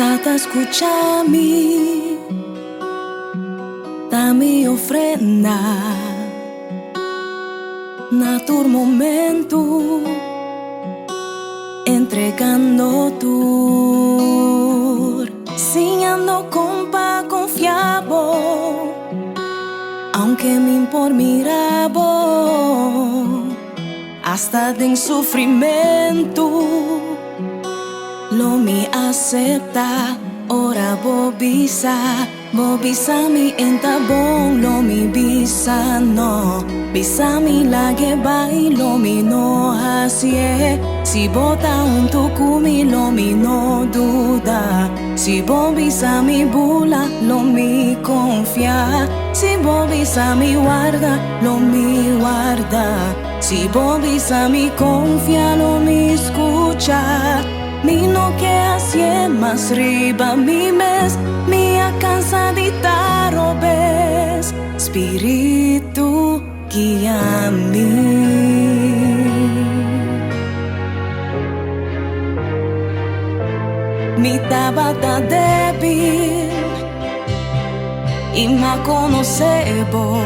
Tata escúchame, da mi ofrenda na tu momento, entregando tu, sinhando compa confiabo, aunque me impor mirabo, hasta en sufrimiento, lo me acepta, ora bobisa mi entabón, lo mi bisa no, bisa mi lague bailo mi no hacie, si bota un tucumi lo mi no duda, si bobisa mi bula lo mi confia, si bobisa mi guarda lo mi guarda, si bobisa mi confia lo mi escucha. Mi no que hace más riba mi mes, mi cansadita robes, espíritu guía-me. Mi tabata débil y me conocebo,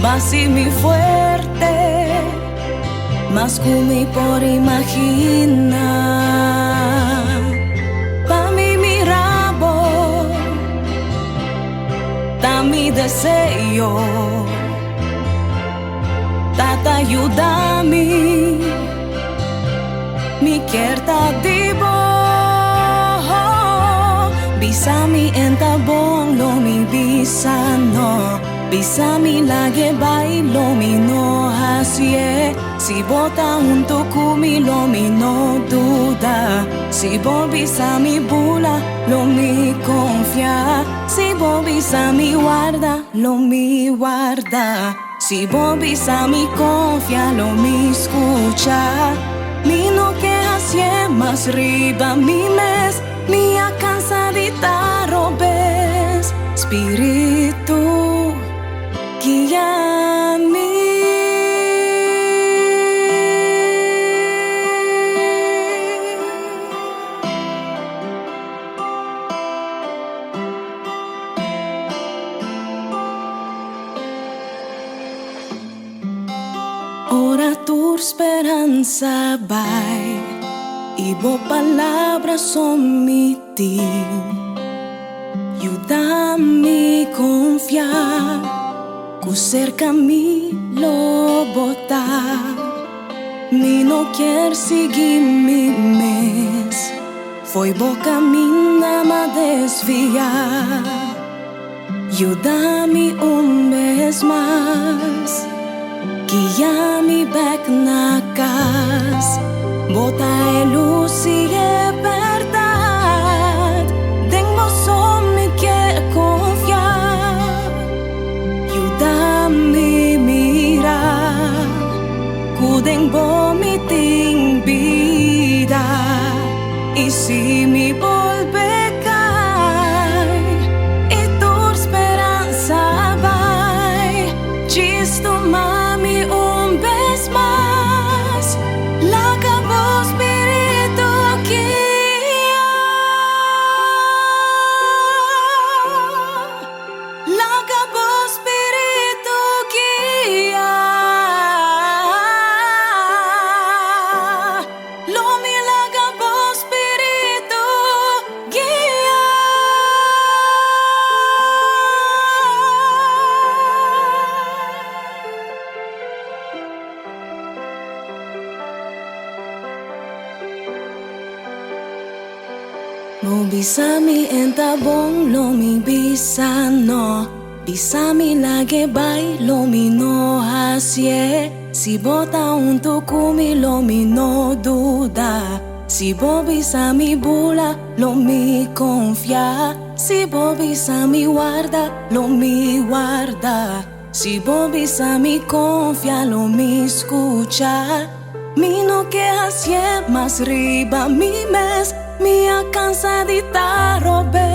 vacío mi fuerte. Mas como por imaginar, pa' mi mirabo, da mi deseo, tata ayúdame, mi quieta divo, bisa mi entabón, lo mi bisa no, bisa mi lague bailo mi no hacie. Si bota un tucumi lo mi no duda, si bobisa mi bula lo mi confia, si bobisa mi guarda lo mi guarda, si bobisa mi confia lo mi escucha. Mi no que hace más riba mi mes, mi cansadita robes, espíritu guía-me. Ora tu esperanza vai, y vos palabras son mi ti. Ayúdame a confiar, que cerca mi lo botar. Mi no quiero seguir mi mes, foi boca minha ma desviar. Ayúdame vez más, guía-me back na casa, bota a luz e é verdade, tenho só me quer confiar, ajuda-me mirar, cuidem bom me tem vida, e se me volver cai, e tua esperança vai, diz tu mami vez más, larga vos espíritu guía, larga vos espíritu guía, lo mi larga vos espíritu guía. Mo bisa mi entabong, lo mi bisa no, bisa mi lage bay, lo mi no hacie. Si bota un tucumi, lo mi no duda, si bo bisa mi bula, lo mi confia, si bo bisa mi guarda, lo mi guarda, si bo bisa mi confia, lo mi escucha. Mi no que hacie más riba mi mes, mi cansadita robé.